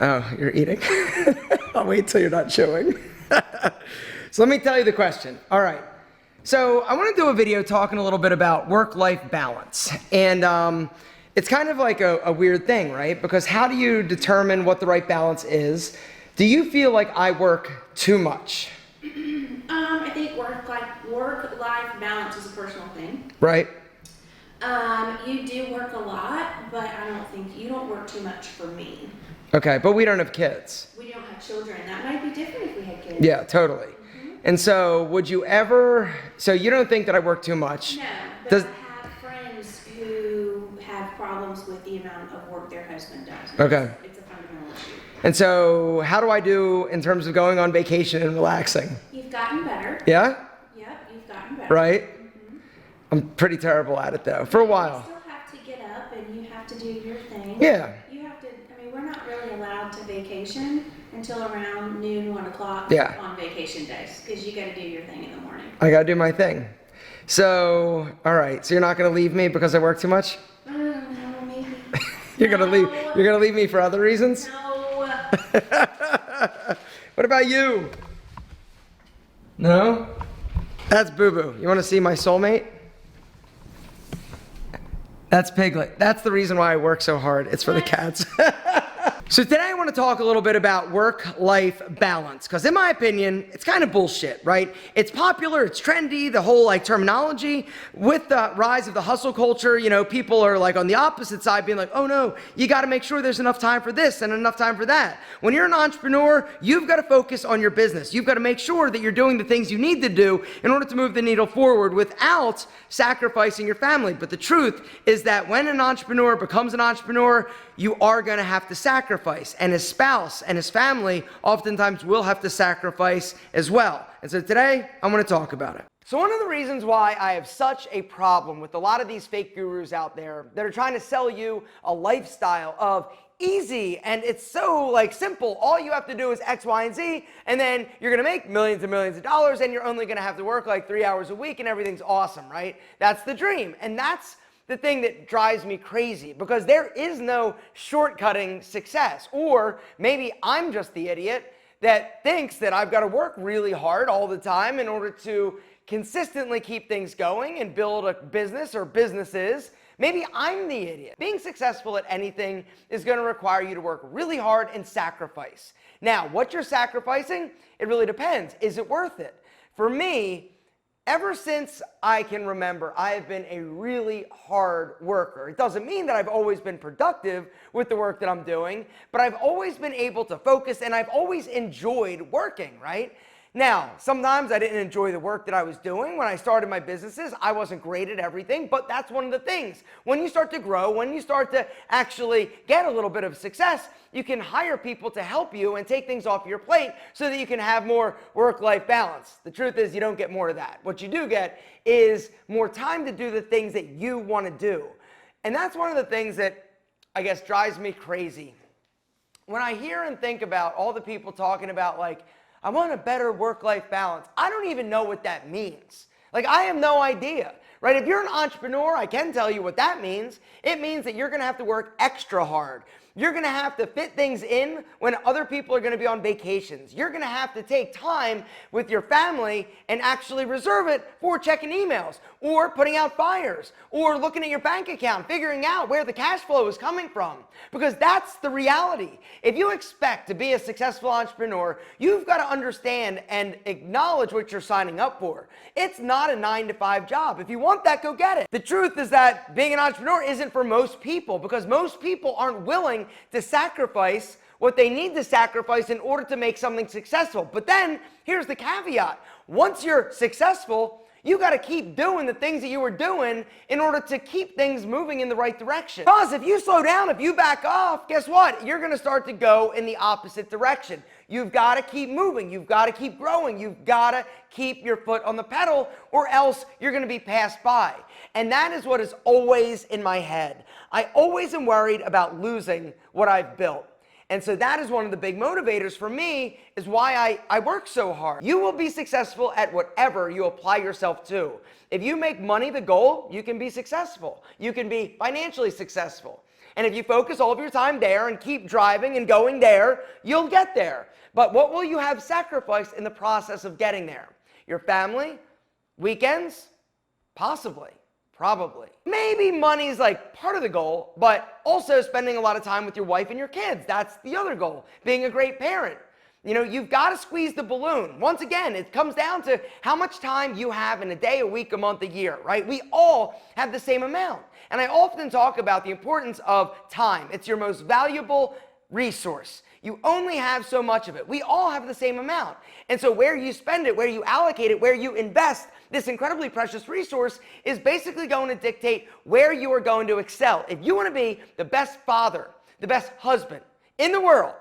Oh, you're eating? I'll wait till you're not chewing. So let me tell you the question. All right. So I want to do a video talking a little bit about work-life balance. And it's kind of like a weird thing, right? Because how do you determine what the right balance is? Do you feel like I work too much? I think work-life balance is a personal thing. Right? You do work a lot, but I don't think you don't work too much for me. Okay, but we don't have kids. We don't have children. That might be different if we had kids. Yeah, totally. And so would you ever, so you don't think that I work too much? No, but Does, I have friends who have problems with the amount of work their husband does. Okay. It's a fundamental issue. and so how do I do in terms of going on vacation and relaxing? You've gotten better. Yeah? Yep, you've gotten better. Right? I'm pretty terrible at it though, for a You while. still have to get up and you have to do your thing. Yeah. You have to, I mean, we're not really allowed to vacation until around noon, 1 o'clock Yeah. on vacation days, because you got to do your thing in the morning. I gotta do my thing. So, all right, so you're not gonna leave me because I work too much? No, maybe. You're gonna leave me for other reasons? No. What about you? No? That's Boo Boo. You wanna see my soulmate? That's Piglet. That's the reason why I work so hard. It's for the cats. So today I want to talk a little bit about work-life balance, because in my opinion, it's kind of bullshit, right? It's popular, it's trendy, the whole like terminology. With the rise of the hustle culture, you know, people are like on the opposite side being like, oh no, you got to make sure there's enough time for this and enough time for that. When you're an entrepreneur, you've got to focus on your business. You've got to make sure that you're doing the things you need to do in order to move the needle forward without sacrificing your family. But the truth is that when an entrepreneur becomes an entrepreneur, you are going to have to sacrifice, and his spouse and his family oftentimes will have to sacrifice as well. And so today, I want to talk about it. So one of the reasons why I have such a problem with a lot of these fake gurus out there that are trying to sell you a lifestyle of easy, and it's so like simple, all you have to do is X, Y, and Z, and then you're gonna make millions and millions of dollars, and you're only gonna have to work like 3 hours a week, and everything's awesome, right? That's the dream, and that's the thing that drives me crazy, because there is no shortcutting success. Or maybe I'm just the idiot that thinks that I've got to work really hard all the time in order to consistently keep things going and build a business or businesses. Maybe I'm the idiot. Being successful at anything is going to require you to work really hard and sacrifice. Now, what you're sacrificing, it really depends. Is it worth it? For me, ever since I can remember, I have been a really hard worker. It doesn't mean that I've always been productive with the work that I'm doing, but I've always been able to focus, and I've always enjoyed working, right? Now, sometimes I didn't enjoy the work that I was doing. When I started my businesses, I wasn't great at everything, but that's one of the things. When you start to grow, when you start to actually get a little bit of success, you can hire people to help you and take things off your plate so that you can have more work-life balance. The truth is you don't get more of that. What you do get is more time to do the things that you want to do. And that's one of the things that I guess drives me crazy. When I hear and think about all the people talking about like, I want a better work-life balance, I don't even know what that means. Like, I have no idea, right? If you're an entrepreneur, I can tell you what that means. It means that you're gonna have to work extra hard. You're gonna have to fit things in when other people are gonna be on vacations. You're gonna have to take time with your family and actually reserve it for checking emails, or putting out fires, or looking at your bank account, figuring out where the cash flow is coming from. Because that's the reality. If you expect to be a successful entrepreneur, you've got to understand and acknowledge what you're signing up for. It's not a 9-to-5 job. If you want that, go get it. The truth is that being an entrepreneur isn't for most people, because most people aren't willing to sacrifice what they need to sacrifice in order to make something successful. But then, here's the caveat. Once you're successful, you got to keep doing the things that you were doing in order to keep things moving in the right direction. Because if you slow down, if you back off, guess what? You're going to start to go in the opposite direction. You've got to keep moving. You've got to keep growing. You've got to keep your foot on the pedal, or else you're going to be passed by. And that is what is always in my head. I always am worried about losing what I've built. And so that is one of the big motivators for me, is why I work so hard. You will be successful at whatever you apply yourself to. If you make money the goal, you can be successful. You can be financially successful. And if you focus all of your time there and keep driving and going there, you'll get there. But what will you have sacrificed in the process of getting there? Your family? Weekends? Possibly. Probably. Maybe money's like part of the goal, but also spending a lot of time with your wife and your kids. That's the other goal. Being a great parent. You know, you've got to squeeze the balloon. Once again, it comes down to how much time you have in a day, a week, a month, a year, right? We all have the same amount. And I often talk about the importance of time. It's your most valuable resource. You only have so much of it. We all have the same amount. And so where you spend it, where you allocate it, where you invest this incredibly precious resource is basically going to dictate where you are going to excel. If you want to be the best father, the best husband in the world,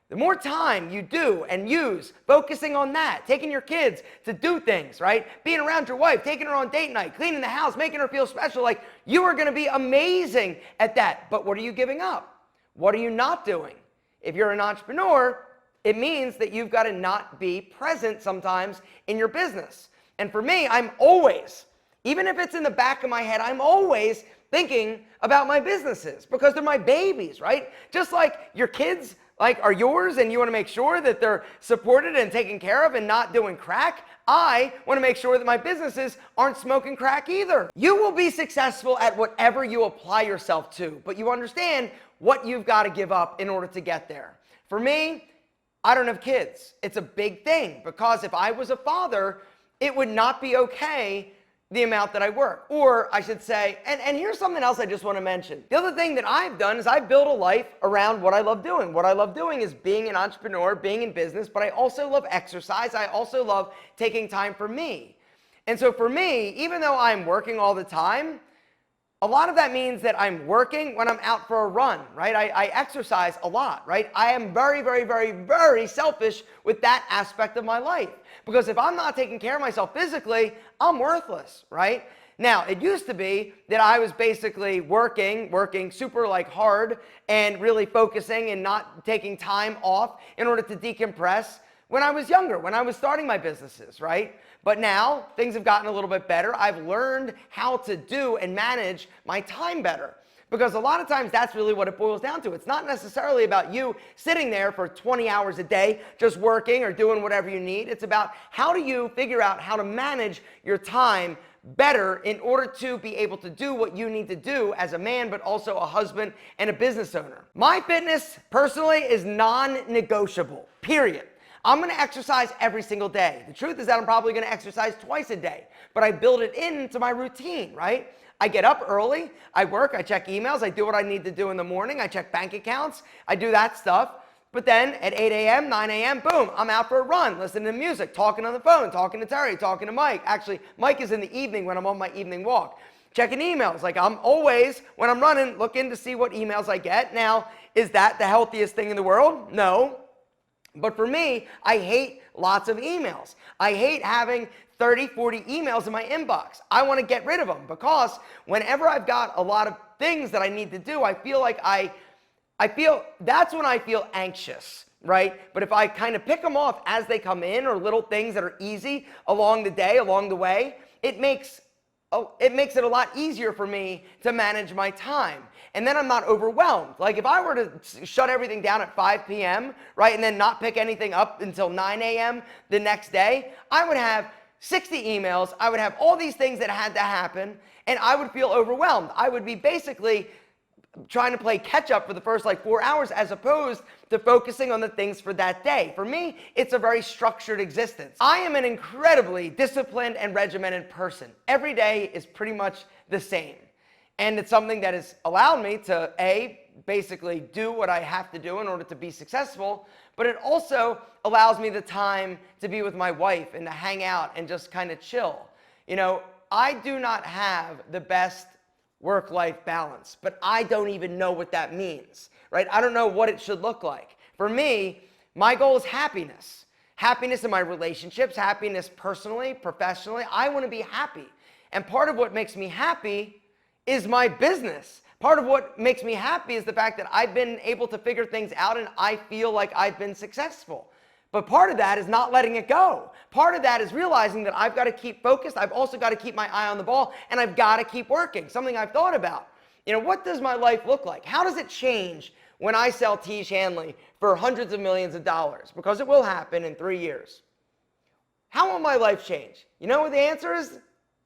the more time you do and use focusing on that, taking your kids to do things, right? Being around your wife, taking her on date night, cleaning the house, making her feel special, like you are going to be amazing at that. But what are you giving up? What are you not doing? If you're an entrepreneur, it means that you've got to not be present sometimes in your business. And for me, I'm always, even if it's in the back of my head, I'm always thinking about my businesses because they're my babies, right? Just like your kids are yours and you want to make sure that they're supported and taken care of and not doing crack, I want to make sure that my businesses aren't smoking crack either. You will be successful at whatever you apply yourself to, but you understand what you've got to give up in order to get there. For me, I don't have kids. It's a big thing because if I was a father, it would not be okay the amount that I work. Or I should say, and here's something else I just want to mention. The other thing that I've done is I've built a life around what I love doing. What I love doing is being an entrepreneur, being in business, but I also love exercise. I also love taking time for me. And so for me, even though I'm working all the time, a lot of that means that I'm working when I'm out for a run, right? I exercise a lot, right? I am very, very, very, very selfish with that aspect of my life. Because if I'm not taking care of myself physically, I'm worthless, right? Now, it used to be that I was basically working super hard and really focusing and not taking time off in order to decompress when I was younger, when I was starting my businesses, right? But now things have gotten a little bit better. I've learned how to do and manage my time better. Because a lot of times that's really what it boils down to. It's not necessarily about you sitting there for 20 hours a day just working or doing whatever you need. It's about how do you figure out how to manage your time better in order to be able to do what you need to do as a man, but also a husband and a business owner. My fitness personally is non-negotiable, period. I'm going to exercise every single day. The truth is that I'm probably going to exercise twice a day, but I build it into my routine, right? I get up early, I work, I check emails, I do what I need to do in the morning, I check bank accounts, I do that stuff. But then at 8 a.m., 9 a.m., boom, I'm out for a run, listening to music, talking on the phone, talking to Terry, talking to Mike. Actually, Mike is in the evening when I'm on my evening walk. Checking emails, I'm always, when I'm running, looking to see what emails I get. Now, is that the healthiest thing in the world? No. But for me, I hate lots of emails. I hate having 30, 40 emails in my inbox. I want to get rid of them because whenever I've got a lot of things that I need to do, I feel like that's when I feel anxious, right? But if I kind of pick them off as they come in or little things that are easy along the day, along the way, it makes it a lot easier for me to manage my time. And then I'm not overwhelmed. Like if I were to shut everything down at 5 p.m., right, and then not pick anything up until 9 a.m. the next day, I would have 60 emails, I would have all these things that had to happen, and I would feel overwhelmed. I would be basically trying to play catch up for the first 4 hours as opposed to focusing on the things for that day. For me, it's a very structured existence. I am an incredibly disciplined and regimented person. Every day is pretty much the same. And it's something that has allowed me to, basically do what I have to do in order to be successful, but it also allows me the time to be with my wife and to hang out and just kind of chill. You know, I do not have the best work-life balance, but I don't even know what that means, right? I don't know what it should look like. For me, my goal is happiness. Happiness in my relationships, happiness personally, professionally. I want to be happy. And part of what makes me happy is my business. Part of what makes me happy is the fact that I've been able to figure things out and I feel like I've been successful. But part of that is not letting it go. Part of that is realizing that I've got to keep focused. I've also got to keep my eye on the ball and I've got to keep working. Something I've thought about What does my life look like? How does it change when I sell Tiege Hanley for hundreds of millions of dollars? Because it will happen in 3 years. How will my life change? You know what the answer is?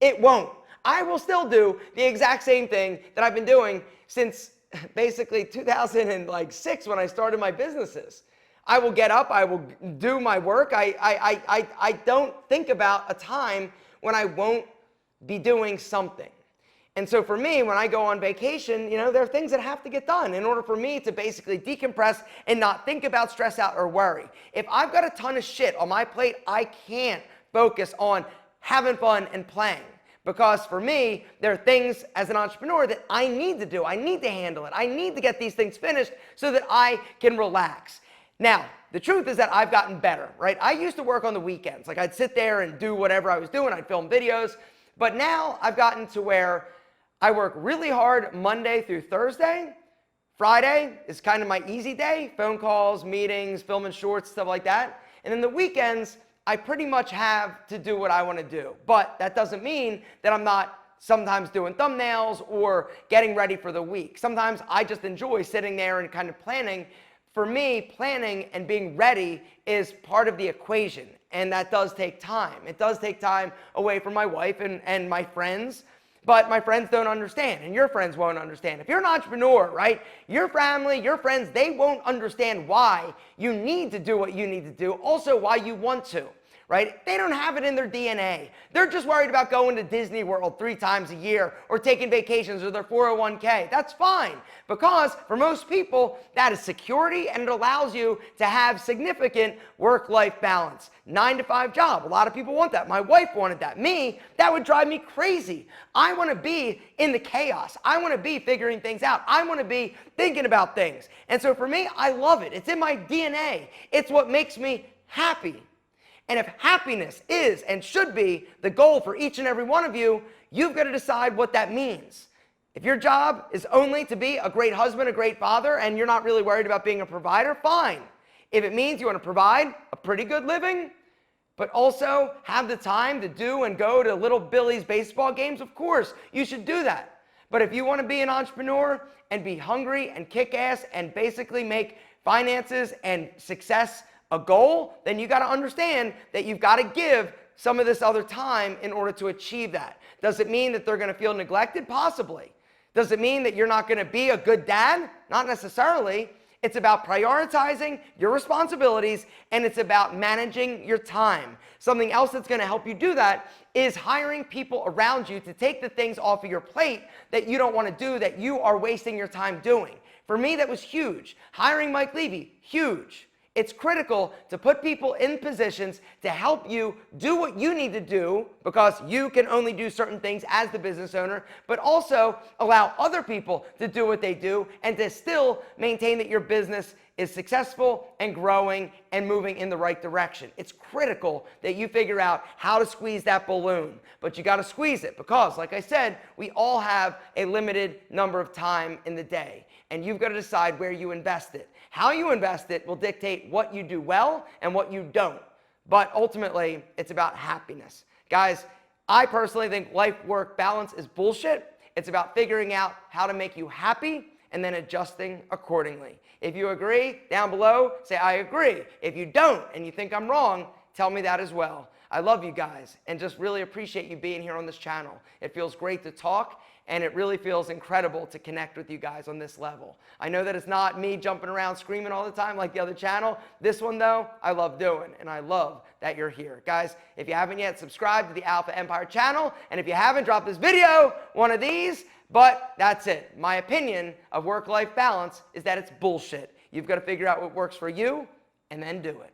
It won't. I will still do the exact same thing that I've been doing since basically 2006 when I started my businesses. I will get up, I will do my work. I don't think about a time when I won't be doing something. And so for me, when I go on vacation, there are things that have to get done in order for me to basically decompress and not think about, stress out, or worry. If I've got a ton of shit on my plate, I can't focus on having fun and playing. Because for me, there are things as an entrepreneur that I need to do. I need to handle it. I need to get these things finished so that I can relax. Now, the truth is that I've gotten better, right? I used to work on the weekends. Like I'd sit there and do whatever I was doing. I'd film videos. But now I've gotten to where I work really hard Monday through Thursday. Friday is kind of my easy day. Phone calls, meetings, filming shorts, stuff like that. And then the weekends, I pretty much have to do what I want to do. But that doesn't mean that I'm not sometimes doing thumbnails or getting ready for the week. Sometimes I just enjoy sitting there and kind of planning. For me, planning and being ready is part of the equation, and that does take time. It does take time away from my wife and my friends, but my friends don't understand, and your friends won't understand. If you're an entrepreneur, right, your family, your friends, they won't understand why you need to do what you need to do, also why you want to. Right? They don't have it in their DNA. They're just worried about going to Disney World 3 times a year or taking vacations or their 401k. That's fine, because for most people, that is security and it allows you to have significant work-life balance. 9-to-5 job. A lot of people want that. My wife wanted that. Me, that would drive me crazy. I want to be in the chaos. I want to be figuring things out. I want to be thinking about things. And so for me, I love it. It's in my DNA. It's what makes me happy. And if happiness is and should be the goal for each and every one of you, you've got to decide what that means. If your job is only to be a great husband, a great father, and you're not really worried about being a provider, fine. If it means you want to provide a pretty good living, but also have the time to do and go to Little Billy's baseball games, of course, you should do that. But if you want to be an entrepreneur and be hungry and kick ass and basically make finances and success a goal, then you got to understand that you've got to give some of this other time in order to achieve that. Does it mean that they're going to feel neglected? Possibly. Does it mean that you're not going to be a good dad? Not necessarily. It's about prioritizing your responsibilities and it's about managing your time. Something else that's going to help you do that is hiring people around you to take the things off of your plate that you don't want to do, that you are wasting your time doing. For me, that was huge. Hiring Mike Levy, huge. It's critical to put people in positions to help you do what you need to do, because you can only do certain things as the business owner, but also allow other people to do what they do and to still maintain that your business is successful and growing and moving in the right direction. It's critical that you figure out how to squeeze that balloon, but you got to squeeze it because, like I said, we all have a limited number of time in the day, and you've got to decide where you invest it. How you invest it will dictate what you do well and what you don't. But ultimately, it's about happiness. Guys, I personally think life-work balance is bullshit. It's about figuring out how to make you happy and then adjusting accordingly. If you agree, down below, say, I agree. If you don't and you think I'm wrong, tell me that as well. I love you guys and just really appreciate you being here on this channel. It feels great to talk, and it really feels incredible to connect with you guys on this level. I know that it's not me jumping around screaming all the time like the other channel. This one, though, I love doing, and I love that you're here. Guys, if you haven't yet, subscribe to the Alpha Empire channel, and if you haven't, drop this video, one of these, but that's it. My opinion of work-life balance is that it's bullshit. You've got to figure out what works for you, and then do it.